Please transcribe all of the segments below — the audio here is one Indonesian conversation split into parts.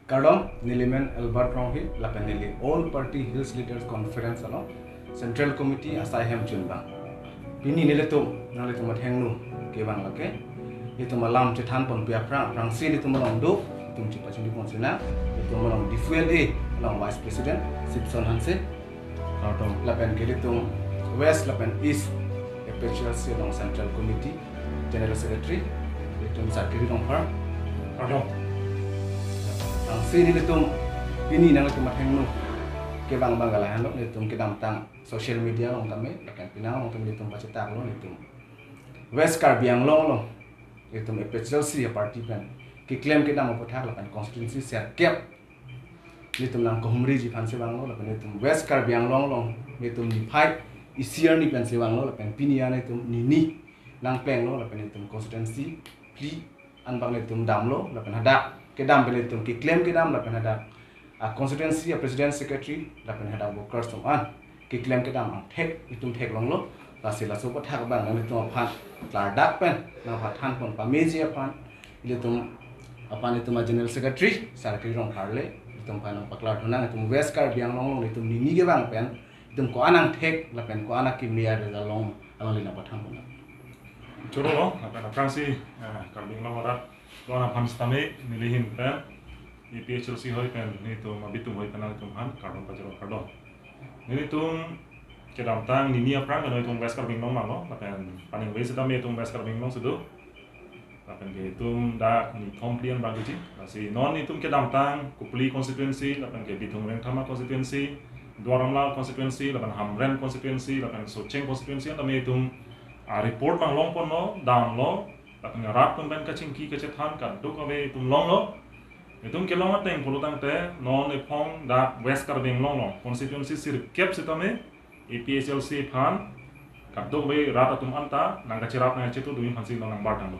Kardom Nilimen Albert Ronghi Lapenili All Party Hills Leaders Conference along Central Committee Asaihem Chunbang. Pini niletum nalitum mathengnu kebang lake itu malam cetan pon piapra prangsi itu malam do itu cepat cepat konsena itu malam di fuel long Vice President Sipson Hanse Kardom Lapen kelitum West Lapen East Epichasi long Central Committee General Secretary itu sakiri long par Kardom sini litum ini nang litum mathengnu kebang banggalan lo litum kedam tang social media long kami akan pinang long kami litum baca lo litum West Karbiang lo litum epicelsi party plan ki claim kedam mo pothak lakan constituency ser kep litum nang kohumri ji phan sebang lo lakan litum West Karbiang long litum ni fight isier ni plan sebang lo lakan pinia litum ni nang pleng lo lakan litum constituency pli anbang litum dam lo lakan hadak kedam belitum ki claim kedam lapan ada constituency president secretary lapan ada workers soman ki claim kedam thek itum thek long lo lasila sopat hak bang nang itum aphan lardak pen nang phathan pon pameji aphan itum apan itum general secretary sarkari rong parle itum panang paklar thunang itum West Karbiang long itum nini ge bang pen itum ko anang thek lapen ko anak ki mia de long alolina phathan pon Choro lo lapan Fransi Karbiang long ora Lona Pamstame nilihin pen EPHLC hoi pen nitum abitum hoi penal tum han kardon pajero kardon nilitum kedam tang nini aprang kan itum West Karbiang long malo lapen paning wei sedam itum West Karbiang long sudu lapen ke itum da ni thomplian bagujiasi non itum kedam tang kupli constituency lapen ke bitung reng thama constituency Dwaramla constituency lapen Hamren constituency lapen Socheng constituency anda itum report bang long pon no dam lo lapan ngarat pun ban kacing ki kacethan kan duk abe tum long lo itum ke long ateng polutang te non epong da West Karbiang long constituency sir kep sitame EPHLC phan kan duk be rat atum anta nang kacerap nang cetu duin phansi nang bartang lo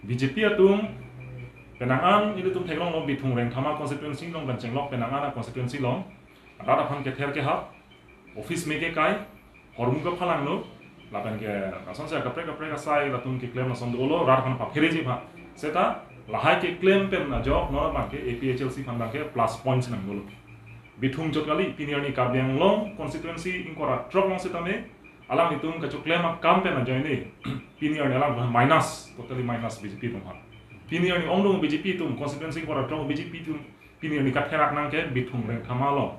BJP atum penangan itu tum theklong lo bitung reng thama constituency long ban chenglok penangan constituency long rat aphan ke ther ke ha office me ke kai hormuga phalang lo lapan ke nason saya kapre kasai latum ke claim nason dolo rar kan paphereji pha seta lahai ke claim pen na job no bang ke APHLC fan bang ke plus points nang dolo bithung jokali piniani Karbiang long constituency inkora drop long seta me alam itum ka claim kam pen na join ni piniani alam minus totally minus BJP tum ha piniani ongdong BJP tum constituency inkora drop BJP tum piniani ka therak nang ke bithung reng thamalo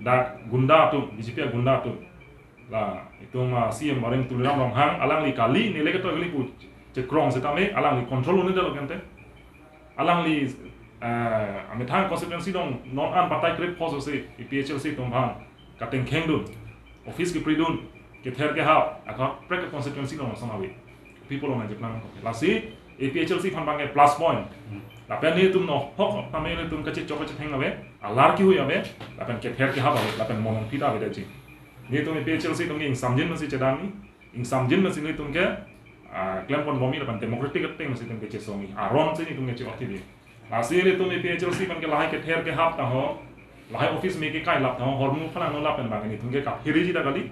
da gunda tum BJP gunda tum lah itu CM bareng tuliram long hang alang li kali nilai ketua kali pun cekrong setame alang li kontrol ini dah lokante alang li amitang konstituensi dong non an partai krip pos se EPHLC tumpang kateng keng dun office ki pridun ke ther ke ha akha prek konstituensi dong sama we people on jeplang la si EPHLC fan bang plus point la pen ni tum no hok tame ni tum kachi chok theng abe alar ki hui abe la pen ke ther ke ha ba la pen mon pita be de ni tum EPHLC tum ing samjin masih cedani ing samjin masih ni tum ke klaim pon bomi lapan demokratik keteng masih tum ke cesomi aron sih ni tum ke cok tibi masih ni tum EPHLC pan ke lahai ke ther ke hap ta ho lahai office me ke kai lap ta ho hormu phalang no lapan bang ni tum ke ka hiriji da kali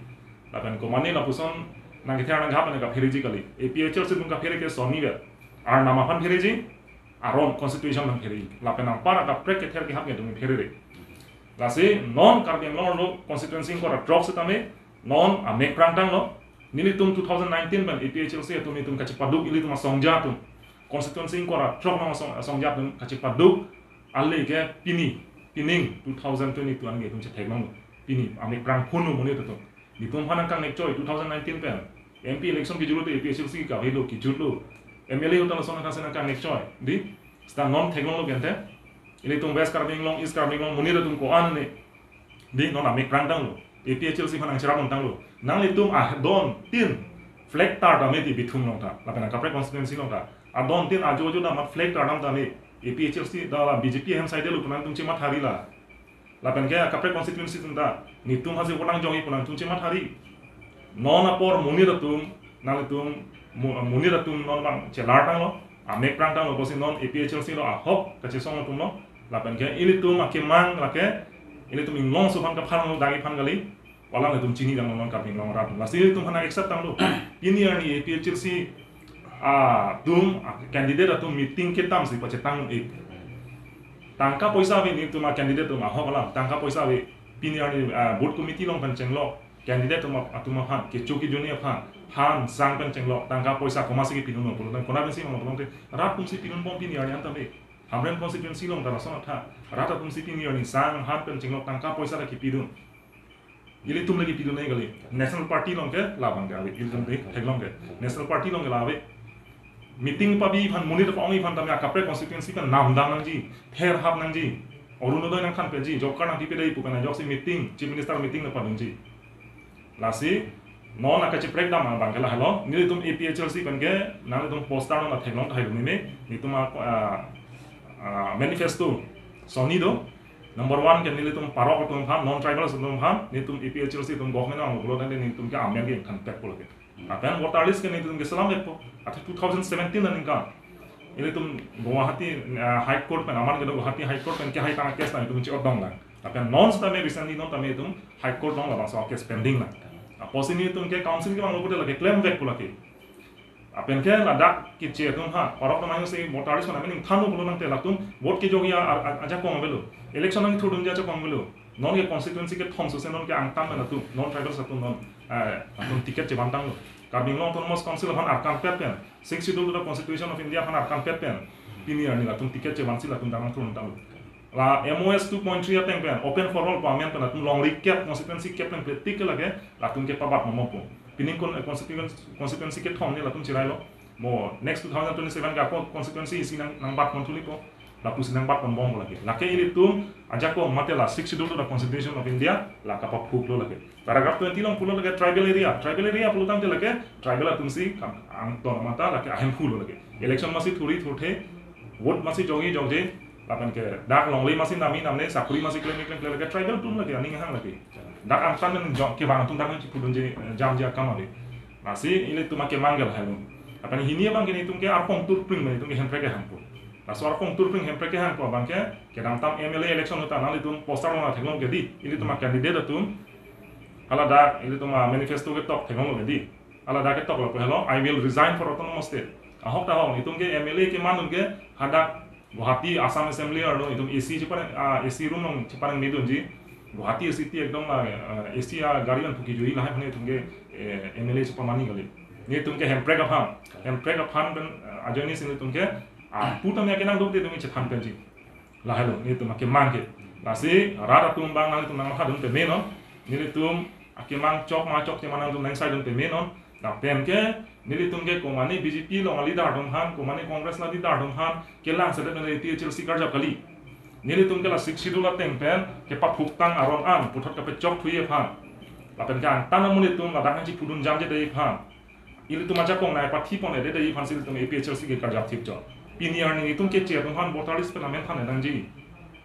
lapan ko mane la puson nang ke ther nang hap na ka hiriji kali EPHLC tum ka phere ke soni be ar nama pan hiriji aron constitution nang hiriji lapan nang para ka prek ke ther ke hap ke tum phere lasi non Karbiang lo constituency ko drop setame non amek prangtang lo nili tum 2019 ban EPHLC tum ni tum kacipaduk ili tum songja tum constituency ko drop no songja tum kacipaduk alle ke pining 2022 an ge tum che thek no pini amek prang phunu moni to ni tum hanang kang nek choi 2019 ban MP election ki juru EPHLC ka helo ki juru MLA utan sona ka senang kang nek choi di sta non technology ente ini tum West Karbiang long East Karbiang long munir tum ko an ne di non amek prangtang lo EPHLC phanang chira montang lo nang li tum don tin flag tar da me ti bithum long ta la kana kapre constituency long ta don tin ajo da mat flag tar dam ta me EPHLC da la BJP hem side lo punan tum chima thari la pen ke kapre constituency tum da ni tum haje wonang jongi punan tum chima thari non apor munir tum nang tum munir tum non bang chelar tang lo amek prangtang lo bosin non EPHLC lo hop ka chesong tum lo lapan ke ini tum akimang lake ini tum inglong so pan ka phan dagi phan gali wala tum chini dang non Karbiang long rat la si tum hana accept tang lo ini ani EPHLC tum candidate tum meeting ke tam si pacetang tangka poisa we ni tuma candidate tuma hokalam tangka poisa we piniar ni board committee long pan chenglok candidate tuma han ke choki junior han sang pan chenglok tangka poisa komasi ki pinun polo tan kona bensi mong tolong te rat kumsi pinun pom piniar ni antam be hamren constituency long tan sona tha rat kumsi piniar ni sang han pan chenglok tangka poisa la ki pinun ili tum lagi pinun nei gali national party long ke labang ga we il tum de theglong ke national party long ke lawe meeting pabi phan munir pa ongi phan tamya kapre constituency kan nam dang nang ji ther hab nang ji orunodoi nang khan pe ji job card nang tipe dei pukana job si meeting chief minister meeting na padung ji lasi non akachi breakdown ma bangala halo ni tum APHLC kan ge nang tum poster na theglong thai ni me ni tum manifesto sonido number 1 kan ni tum parok tum phan non tribal tum phan ni tum APHLC tum government ang gulo dan ni tum ke amyan ge kan pek polo ke akan votalis kan ni tum ge salam ek po ata 2017 na ningka ini tum Guwahati High Court pen aman gedo Guwahati High Court pen ke hai tang case na tum chi odong lang akan non sta me recently non tame tum High Court dong la so case pending na posini tum ke council ke bang lo ke claim vek pula ke apen ke ladak ki che tum ha parok na se votalis na mening thanu polo nang te la tum vote ke jogia aja ko ngabelo election nang thudum ja cha ko ngabelo non ke constituency ke thom so se non ke angtam na tu non tribal sa tum non tum ticket che bantang lo Karbing Long Autonomous Council han arkan pepen 6 schedule the Constitution of India han arkan pepen piniar ni la tum ticket che bansi la tum tanang turun tamu la MOS 2.3 ateng pen open for all parliament pen tum long recap constituency cap pen politik lage la tum ke pabat mompo pining kon constituency ke thom ni la tum chirai lo mo next 2027 ga constituency isi nang bat kontuli ko la pu sinang bat kon bom lage la ke ini tum aja ko mate la 6 schedule the Constitution of India la ka pa phuk lo lage paragraph 20 long pulo lage tribal area pulo tam te lage tribal tum si ang ton mata lage ahem phulo lage election masi thuri thothe vote masi jogi jogje lapan ke dak long le masi nami namne sakuri masi claim lage tribal tum lage aning hang lage dak ang tan men jog ke bang tum dak chi pulun je jam ja kamale masi ile tum ke mangal halu apan hinia bang ke tum ke arpong tur pring me tum ke hempre ke hampo la suara kong turping hempre ke hang ko bangke ke dam tam MLA election uta nali tum poster na thenglong ke di ili tuma candidate tum ala da ili tuma manifesto ke tok thenglong ke di ala da ke tok lo hello I will resign for autonomous state ahok ta hong itum ke MLA ke manun ke hada Guwahati Assam Assembly arno itum AC chipar AC room nong chipar ni dun ji Guwahati city ekdom AC gari an puki joi la hane tum ke MLA chipar mani gale ni tum ke hempre ka phan ben ajoni sin tum ke puta me kenang dok te tum che phan pen ji la hello ni tum ke mang ke la si rara tum bang nang tum nang ha dum te me no ni tum ake mang chok ma chok te manang tum nang sai dum te me no na pen ke ni tum ke ko mani BJP lo ngali dar dum han ko mani congress na di dar dum han ke lang sa de ne THLC kar jap kali ni tum ke la 6 schedule teng pen ke pa phuk tang aron an puthot ka pe chok thuye phan la pen kan tan mu ni tum la dang chi pudun jam je de phan ili tum aja kong nai pa thi pon de de phan sil tum APHLC ke kar jap thip jo piniar ni tum ke che tum han votalis pe namen than dang ji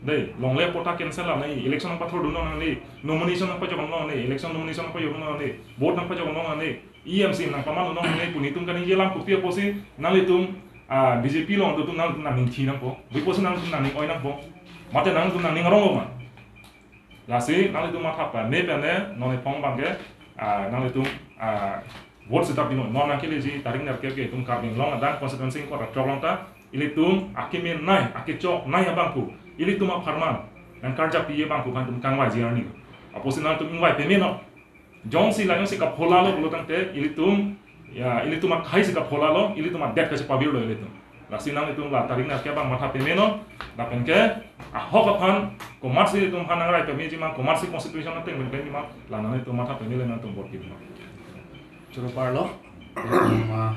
dei long le pota cancel la nei election pa thor du no nei nomination pa jo no nei election nomination pa yo no nei vote pa jo no nei EMC nang paman no nei puni tum kan ye lam pupia posi nali tum BJP long tum nang ning thi nang po bi posi nang tum nang ning oi nang po mate nang tum nang ning rong ma la si nali tum ma thap pa ne pe ne no ne pong bang ke nali tum vote setup dino non nang ke le ji taring nar ke tum Karbing Long adang constituency ko ra long ta ili tum akime nai akechok nai abangku ili tum farman nang karja piye bangku kan tum kangwai jiarni aposinal tum ingwai pemeno jong si la si ka phola lo bulotang te ili tum khai si ka phola lo ili tum det ka se pabir lo ili tum la sinang tum la taring na ke bang matha pemeno la pen ke ahok aphan komarsi tum hanang rai pemi ji ma komarsi constitution na teng ben ma la na tum matha pemile na tum bot ki churu parlo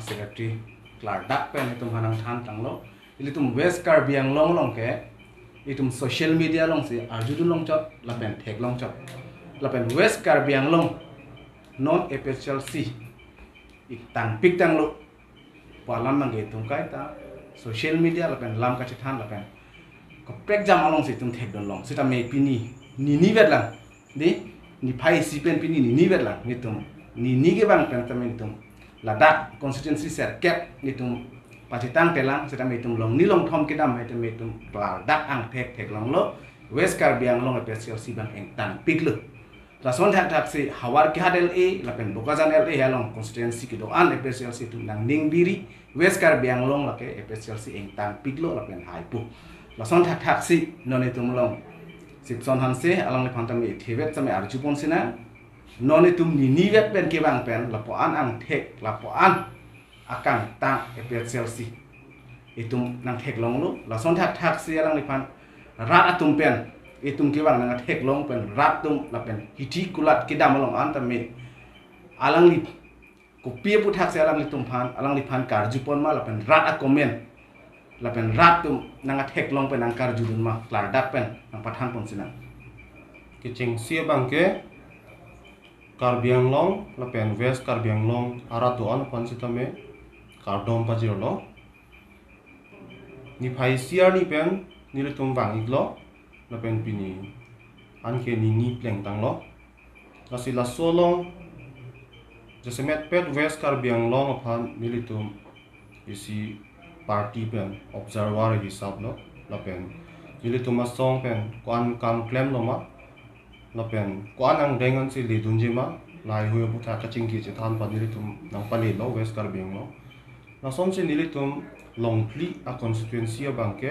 secretary Clark dak pen itum hanang than tang lo ili tum West Karbiang long ke itum social media long se arjudu long chot la pen thek long chot la pen West Karbiang long non APHLC itang pik tang lo palam mang ge tum kai ta social media la pen lam ka than la pen ko prek jam along se tum thek don long sita me pini ni vet lang di ni phai si pen pini ni vet lang ni tum ni ge bang pen tamen tum ladak constituency ser cap ni tum pacitang telang seta me tum long ni long thom ke dam he me tum dak ang thek long lo West Karbiang long APHLC bang eng tan pik lo rason thak se hawar ke hadel e la pen bokajan LA halong constituency ke do an APHLC tum nang ning biri West Karbiang long la ke APHLC eng tan pik lo la pen hai pu lason thak si noni tum long sikson hanse alang le phantam mi thebet chame arjupon sina noni tum ni vet pen ke bang pen lapoan ang thek lapoan akang tang epet selsi itum nang thek long lu lason thak si alang le phan rat atum pen itum ke bang nang thek long pen rat tum la pen hiti kulat kidam long an tamit alang li kupia puthak se alang li tum phan alang li phan karjupon ma la pen rat a komen la pen rat tum nang thek long pen nang karjudun ma klar dak pen nang pathan pon sina kicing sia bangke Karbi Anglong la pen West Karbi Anglong ara doan pan sitame kardom pajiro lo ni phai siar ni pen ni le tum bang iglo la pen pini anke ni pleng tang lo la si la solong jesemet pet West Karbi Anglong aphan ni le tum isi party pen observer hisab lo la pen ni le tum asong pen kwan kam claim lo ma la pen kwan ang dengan si li dunjima lai hu bu tha ka chingki che than pa ni tum nang pali lo West Karbi Anglong na som se ni tum long pli a constituency bangke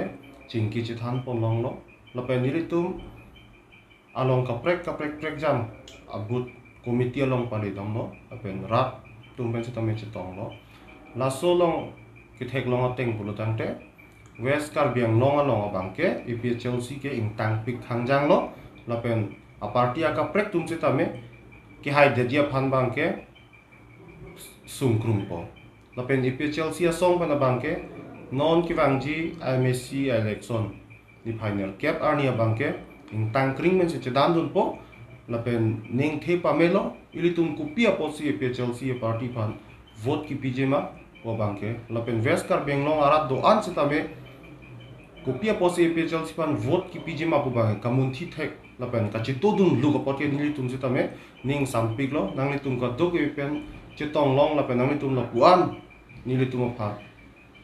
chingki che than pon long lo la pen ni tum along ka prek jam abut committee along pali dam lo la pen rat tum ben se tame che tong lo la so long ki thek long ateng pulu tangte West Karbi Anglong along bangke EPHLC ke ingtang pik hangjang lo la pen a party aka prek tum se tame ki hai de dia phan bangke sungkrung po la pen EPHLC a song pana bangke non ki wangji MSC election ni final cap arnia bangke ingtang kring men se chedam dun po la pen ning the pamelo ilitum kupia po si EPHLC party phan vote ki pijema po bangke la pen West Karbi Anglong arat do an se tame kupia po si EPHLC phan vote ki pijema po bangke kamun thi thek la pen ka chito dun lu ko potke ni tum se tame ning sampik lo nang li tum ka dok e pen chitong long la pen nang li tum la puan ni li tum pha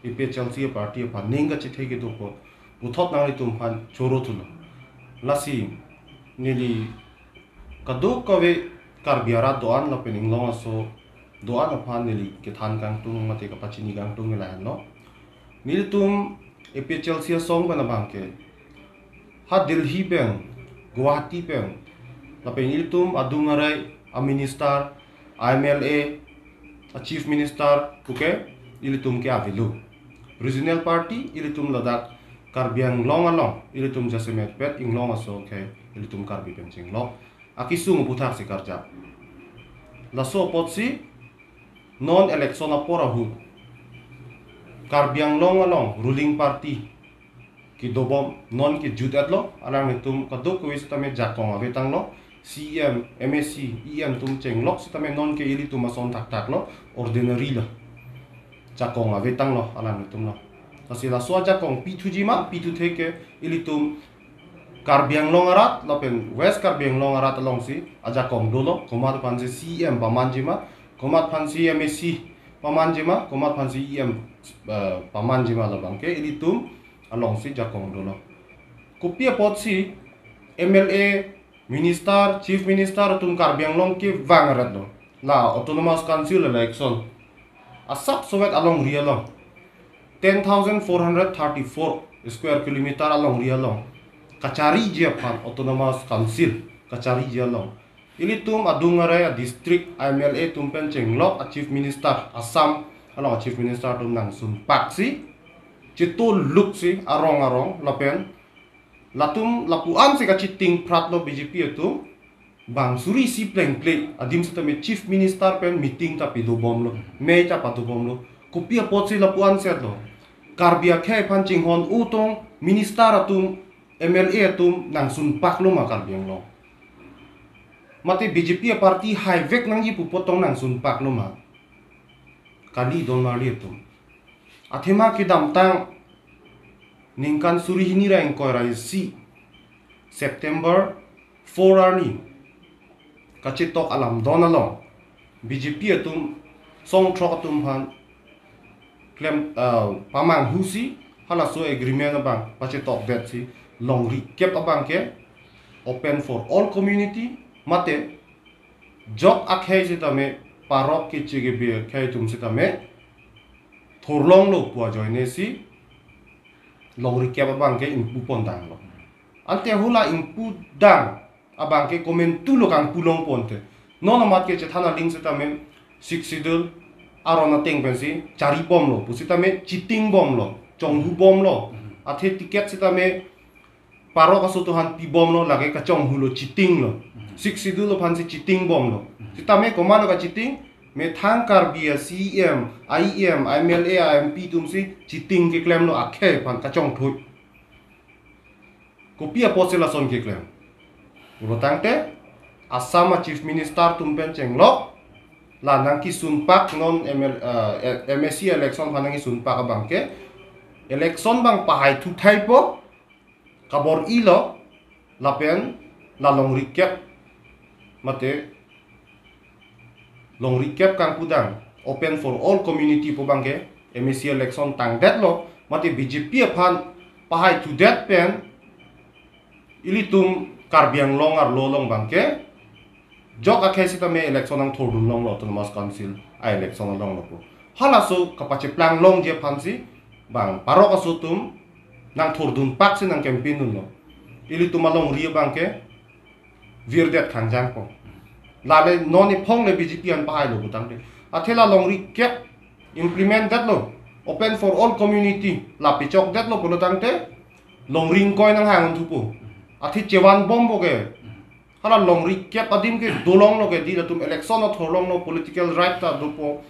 EPHLC party pha ning ka chithei ke do po uthot nang li tum phan choro thul la si ni li ka dok ka ve Karbi ara doan la pen ing long so doan pha ni li ke than kang tung mate ka pachini kang tung la no ni li tum EPHLC song bana bangke ha Delhi pen Guwahati pen la pen ilitum adungarai a minister MLA a chief minister puke ilitum ke avilu regional party ilitum Ladakh Karbi Anglong along ilitum jasemet pet inglong aso ke ilitum Karbi pen chinglo akisung puthak si karja la so potsi non election apora hu Karbi Anglong along ruling party ki dobom non ki judatlo alang nitum kaduk wis tame jakong avetang lo CM MSC EM tum chenglok sitame non ke ili tum ason tak lo ordinary lo jakong avetang lo alang nitum lo tasila so jakong P2G ma P2 theke ili tum Karbi Anglong arat lo pen West Karbi Anglong arat along si ajakong dolo komat panse CM pamanjima komat pansi MSC pamanjima komat pansi EM pamanjima lo bangke ili tum along si jakong dolo kupia pot si MLA minister chief minister tum Karbi Anglong ke vangarat do la autonomous council election asap sovet along rialong 10,434 square kilometer along rialong kachari je phan autonomous council kachari je along ili tum adungarai district MLA tum pen chenglok a chief minister Assam along chief minister tum nang sun paksi chito look si arong lapen latum lapuan si kachiting prat lo BJP itu bang suri si pleng play adim sa me chief minister pen meeting ta pido bom lo me ta patu bom lo kupia pot si lapuan set lo Karbia khe panching hon utong minister atum MLA atum nang sun pak lo ma Karbi Anglong mate BJP party high vek nang ji pupotong nang sun pak lo ma kali don mali atum athema ki dam tang ningkan suri hini ra engkoi rai si September 4 arni kachitok alam donalong BJP atum song trok atum han claim pamang husi hala so agreement abang pachitok bet si long recap abang ke open for all community mate jok akhai sitame parok ki chige be khai tum sitame thorlong lo puwa joine si long recap abang ke impu pondang lo ante hula impu dang abang ke komen tu lo kang pulong ponte non amat ke chethana link seta me siksidul arona teng pensi cari bom lo pusita me cheating bom lo chonghu bom lo athe ticket seta me paro kaso tuhan pi bom lo lage ka chonghu lo cheating lo siksidul lo phansi cheating bom lo sita me komano ka cheating me thangkar bia CM IM MLA MP tumsi cheating ke claim lo akhe pan ka chong thoi kopia posela son ke claim ulo tangte Assam Chief Minister tumpen chenglok la nang ki sunpak non MSC election phanangi sunpak abangke election bang pahai thu thai po kabor ilo lapen la long recap mate long recap kang pudang open for all community po bangke MSC election tang det lo mate BJP phan pahai thu det pen ilitum karbiang long ar lolong bangke jok akhe sita me election ang thordun long lo autonomous council a election long lo po halaso kapache plang long je phansi bang paro kasutum nang thordun pak se nang campaign nun lo ilitum along ri bangke virdet khangjang po lale noni phong le BJP an pahai lo butang de athela long ri kep implement that lo open for all community la pichok that lo bulutang te long ring coin nang hang thu po athi chewan bom boge hala long ri kep adim ke dolong lo ke di tum election of thorlong no political right ta dupo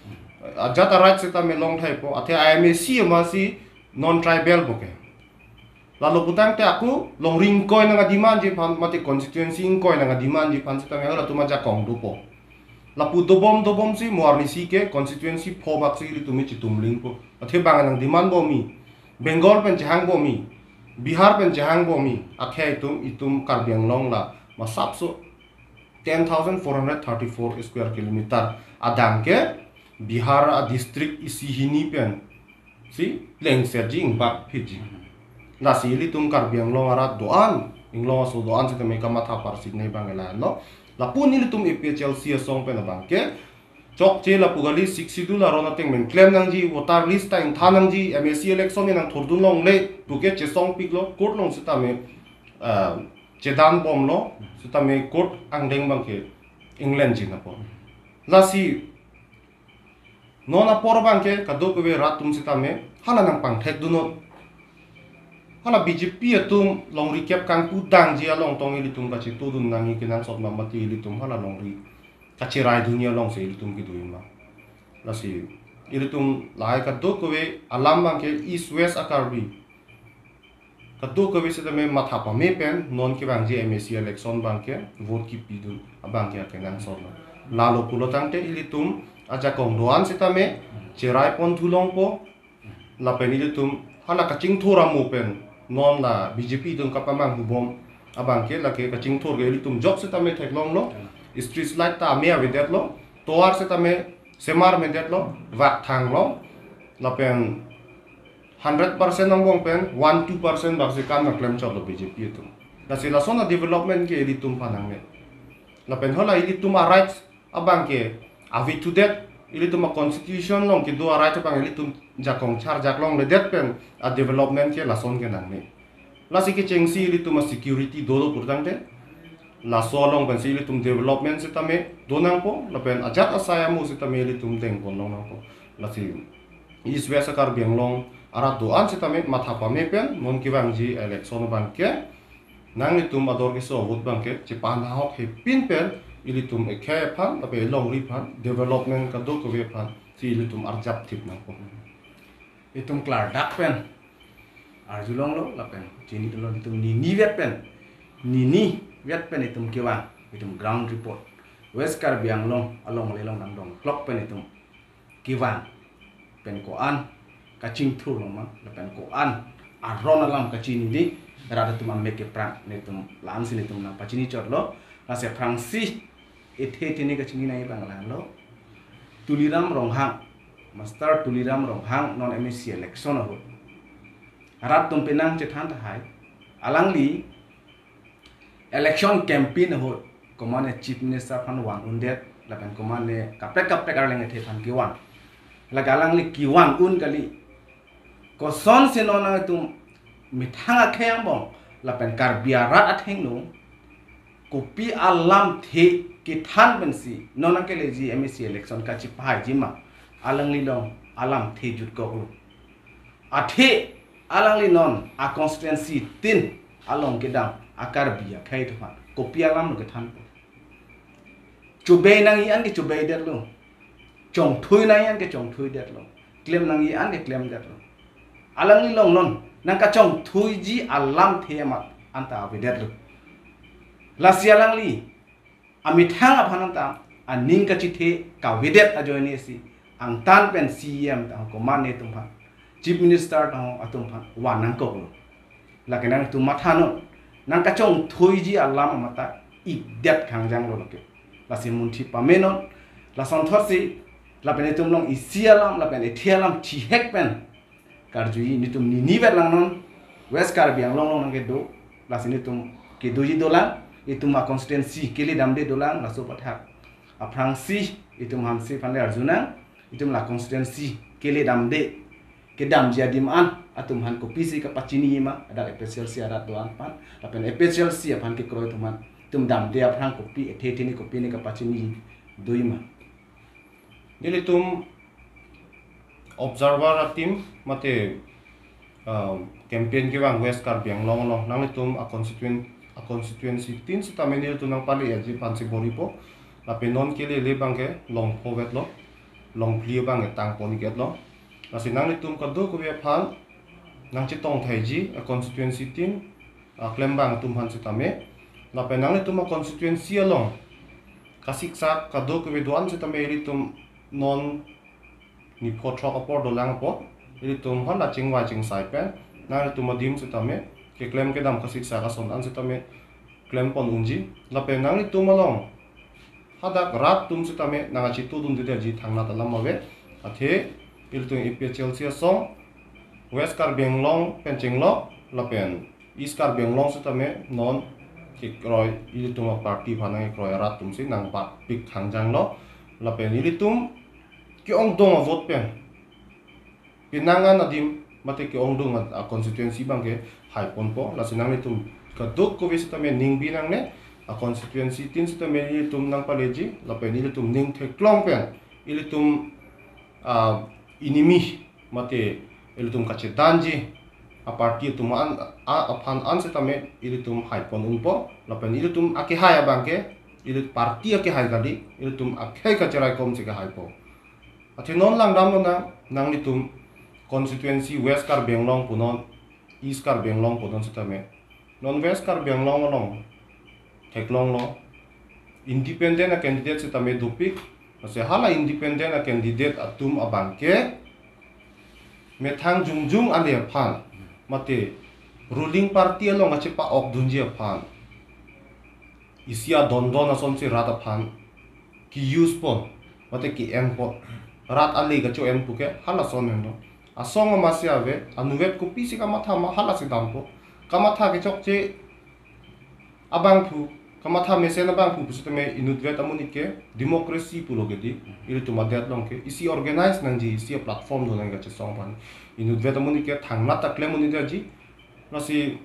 jata right se ta me long thai po athe IMAC ma si non tribal boge lalu butang te aku long ring coin nga demand je phan mate constituency coin nga demand je phan se ta me hala tuma ja kong dupo lapu dobom si muarni si ke constituency pho bak si ri tumi chitum ling po athe bang nang demand bo mi Bengal pen jahang bo mi Bihar pen jahang bo mi akhe itum karbiang long la masap so 10,434 square kilometer adang ke Bihar a district isi hini pen si leng serjing bak phiji la si tum karbiang long ara doan inglong so doan se me kamatha parsi nei bangela no la pun tum EPHL sia song pen bang ke chok che la pugali 62 la rona teng men claim nang ji voter list ta in thanang ji MSC election ni nang thordun long le puke che song pik lo court long sita me che dan bom lo sita me court ang deng bang ke England ji na po la si nona por bang ke kado ko be rat tum sita me hala nang pang thek dunot hala BJP atum long recap kang pudang ji along tong ili tum ka che tudun nang ki nang sot mamati ili tum hala long ri kacirai dunia long se ilitum ki duima lasi ilitum lai ka do kowe alam bang ke east west akarbi ka do kowe se me matha pa me pen non ki bang je MSC election bang ke vote ki pidu abang ke kenang sorla lalo pulotang te ilitum aja kong doan se me cerai pon thulong po la pen ilitum hala ka ching thora mo pen non la BJP dum ka pamang bom abang ke la ke ka ching thor ge ilitum job se me theklong lo street light ta mea vedet lo toar se ta me semar medet lo vak thang lo la pen 100% ang bong pen 1-2% bak se kan na claim chot lo BJP tu la se la sona development ke ilitum panang ne la pen hola ilitum a rights abang ke avi to that ilitum a constitution long ke do a right abang ilitum jakong char jaklong le det pen a development ke la son ke nang ne la se ke chengsi ilitum a security do do purtang te la solong pen sili tum development se tame donang po la pen ajat asaya mu se tame li tum deng pon long po la si is wesa kar biang long ara do an se tame matha pa me pen mon ki bang ji election bang ke nang li tum ador ke so vot bang ke che pan ha hok he pin pen ili tum e khe phan la pe long ri phan development ka do ko ve phan si li tum arjap thip nang po itum klar dak pen arjulong lo la pen chini lo itum ni vet pen ni viet pen itum kiwang itum ground report west karbiang long along lelong nang dong clock pen itum kiwang pen ko an kaching thur long ma la pen ko an aron alam kachini di rada tum make prank nitum lan sin itum na pachini chot lo la se frangsi ethe tini kachini nai bangla lo tuliram ronghang master tuliram ronghang non MSC election ho arat tum penang chethan thai alangli election campaign ho komane chief minister phan wan undet la pen komane kapek arleng the phan kiwan la galang li kiwan un kali ko son se nona tum mi thanga khayang bong la pen karbiarat atheng nu kopi alam the ki than ben si nona ke leji MSc election ka chi pai ji ma alang li long alam the jut ko lu athe alang li non a constituency tin along ke dam akar bia khai to kopi alam nu ke than chubei nang yan ke chubei det lu chong thui nang yan ke chong thui det lu claim nang yan ke claim det lu alang li long non nang ka chong thui ji alam the ma anta be det lu la sialang li amithang aphananta aning ka chithe ka vedet ajoini si ang tan pen CM ta ko mane tum pha chief minister ta atum pha wa nang ko la ke nang tu mathano nang ka chong thui ji alam mata i det khangjang lo ke la simun thi pamenon la son thosi la pen tum long isialam la pen ethialam thi hek pen karjui ni tum ni vet lang non west karbiang long long ke do la sini tum ke doji dolang itu ma constituency kili damde dolang la so pathak aprangsi itu hamsi pande arjuna itu la constituency kili damde ke dam jadim an atum han ko pisi ka pachini ma ada special si arat doan pan apen special si apan ke kroy tuman tum damde aprang ko pi ethe ni ko pi ni ka pachini doima nili tum observer team mate campaign ke wang west karbiang long long nang tum a constituency tin sita menil tu nang pali aji pansi boripo la penon ke le bangke long povet lo long pli bang tang poni get lo la sinang tum ka do ko be phan nang chi tong thai ji a constituency tin a klem bang tum han sita me la penang tum a constituency along kasik sa ka do ko be duan sita me ri tum non ni photrok apor do lang po ri tum han la chingwa ching sai pen nang tum adim sita me ke claim ke dam kasik sa ka son an sita me claim pon unji la pe nang ni tum along hadak rat tum sita me nang chi tu dum de ji thangna ta lam we athe il tu iphl sia song west karbiang long penching lo la pen east karbiang long sita me non ki kroi il tu ma party phana kroi rat tum si nang pa pik thangjang lo la pen il tum ki ong dong vote pen pinangan adim mate ki ong dong a constituency bangke hai pon po la sinang ni tum ka duk ko visita me ning binang ne a constituency tin sita me ni tum nang paleji la pe ni tum ning the klong pen ili tum inimi mate ili tum ka che danji a party tum an a phan an sita me ili tum hai pon un po la pe ni tum ake hai bangke ili party ake hai gali ili tum ake ka cherai kom se ka hai po ati non lang dam na nang ni tum constituency west karbiang long punon east karbiang long punon sita me non west karbiang long long theklong lo independent a candidate sita me dupik se hala independent a candidate atum abangke me thang jungjung ale phan mate ruling party along ache pa ok dunji phan isia dondon a son se rata phan ki use pon mate ki en pon rat ali ga cho en puke hala son no asong ma sia ve anuvet ko pisi ka matha ma hala se dampo kamatha ke chok che abang phu kamatha me se na bang phu pusu me inutvet amuni ke democracy puloge di ili tu madet long ke isi organize nang ji isi platform do nang ga che song pan inutvet amuni ke thangna ta klem uni da ji na si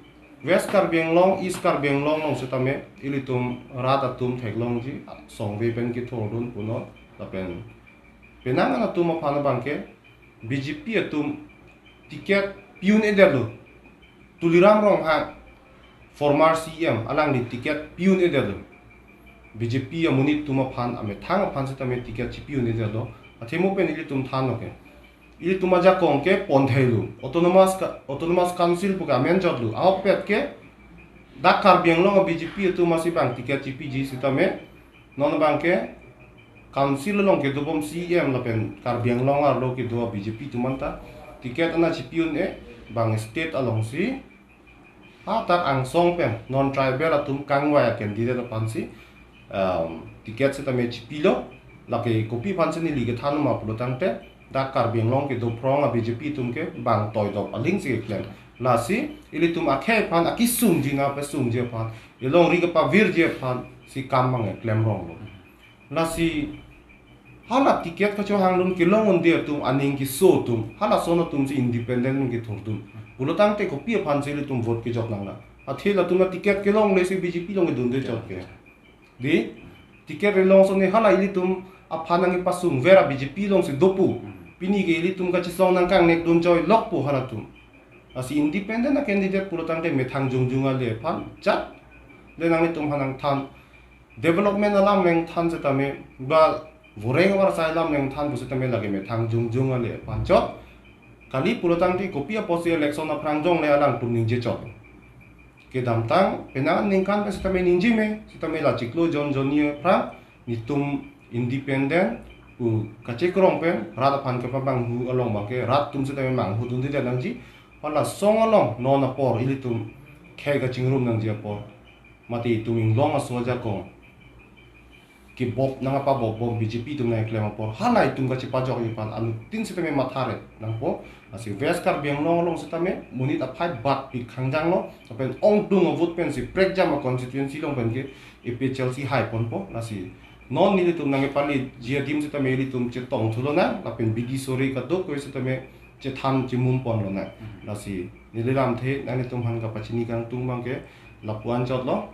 west karbiang long east karbiang long long se ta me ili tum rata tum theklong ji song ve pen ki thorun puno la pen penang na tum phana bang ke BJP atum tiket piun ederlu tuliram rong ha former CM alang di tiket piun ederlu BJP amuni tuma phan ame thang phan sita me tiket chi piun ederlu athemo pen ili tum than no ke ili tuma ja kong ke ponthailu autonomous council puga men jodlu aw pet ke dakar biang lo BJP atuma si bang tiket chi PG sita me non bang ke council long ke dobom CM la pen karbiang long ar lo ke do BJP tumanta tiket ana chipiun e bang state along si tak ang song pen non tribal atum kangwa candidate pansi tiket seta me chipilo la ke kopi pansi ni lige thanu ma pulo tangte da karbiang long ke do prong a BJP tum ke bang toy do aling si klen la si ili tum akhe pan akisum jina pe sum je pan ilong ri ke pa vir je pan si kamang e klem rong lo la si hala tiket ka cho hang lum kilong on dia tum aning ki so tum hala so no tum si independent ki thur tum bulotang te ko pia phan se le tum vote ki job nang na a thela tum tiket kilong le se BJP long dun de job ke di tiket re long so ne hala ili tum a phanang pasung vera BJP long se dopu pini ge ili tum ka chi song nang kang nek dun joy lok pu hala tum asi independent na candidate bulotang te me thang jung jung a le phan chat le nang tum hanang than development alam meng than se tame ba voreng war sai lam meng than bu se tame lage me thang jung jung a le phan chot kali bulotang ti kopia posi election na prang jong le alang tum ning je chot ke dam tang penang ning kan se tame ning ji me se tame la chiklo jon jon ni pra ni tum independent u kache krong pen rat phan ka bang hu along ba ke rat tum se tame mang hu dun de nang ji hala song along no na por ili tum khe ga chingrum nang ji por mati tuming long a so ja ko ki bob nang pa bob BJP tum na klema por halai tum ga chi pa jok ni pan anu tin se tame mathare nang po asi veskar biang long se tame munit a phai bat pi khangjang no pen ong tung vote pen si prek jam constituency long pen ke ep Chelsea hai pon po nasi non ni tum nang pali jia dim se tame li tum che tong thulo na pen bigi sori ka do ko se tame che tham chi mum pon lo na nasi ni le ram the nang tum han ka pachini kang tung bang ke lapuan jot lo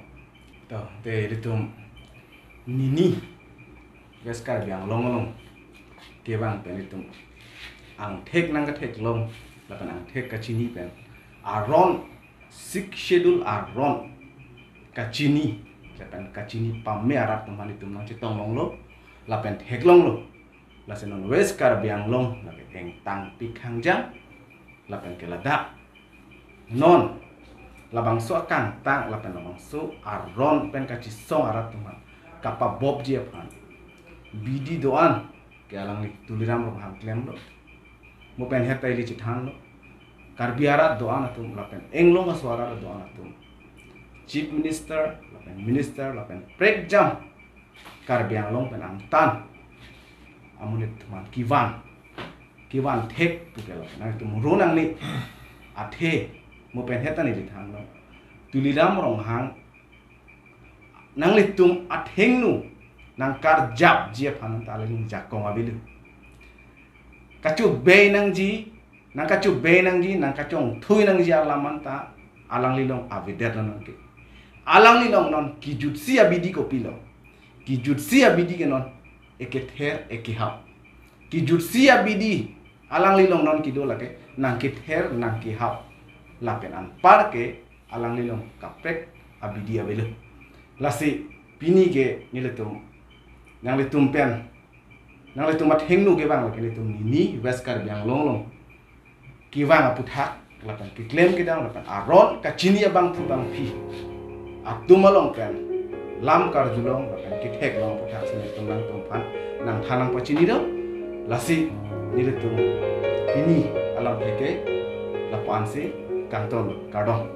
to te litum nini veskar biang long ke bang pen litum ang thek nang ka thek long lapan ang thek ka chini pen aron 6 schedule aron ka chini lapan ka chini pamme arat teman itu nang chitong long lo lapan thek long lo la senon veskar biang long lapan eng tang pi khangjang lapan ke lada non labang so kang tang lapan labang so aron pen ka chisong arat teman kapa bob je pan bidi doan ke alang ni tuliram ro hang klem lo mo pen heta ili chithan lo karbiarat doan atum lapen englong a suara doan atum chief minister lapen prek jam karbiang long pen ang tan amunit teman kivan thek tu ke lo na tum ronang ni athe mo pen heta ni lithan lo tuliram rong hang nang litum atheng nu nang kar jap je phan ta ling jakong abilu kacu be nang ji nang kacong thui nang ji alaman ta alang lilong avider nang ke alang lilong non ki jutsi abidi ko pilo ki jutsi abidi ke non eke ther eke hap ki jutsi abidi alang lilong non ki do lake nang ke ther nang ke hap lapen an par ke alang lilong kaprek abidi abilu lasi pini ke niletum nang letum pen nang letum mat hengnu ke bang ke letum ni veskar biang long ki wang aputhak lapan ki claim ke dang lapan aron ka chini abang tu bang phi atumalong pen lam kar julong lapan ki thek long aputhak sine tum lang tum phan nang thanang pa chini do lasi niletum pini alam theke lapan se kanton kadong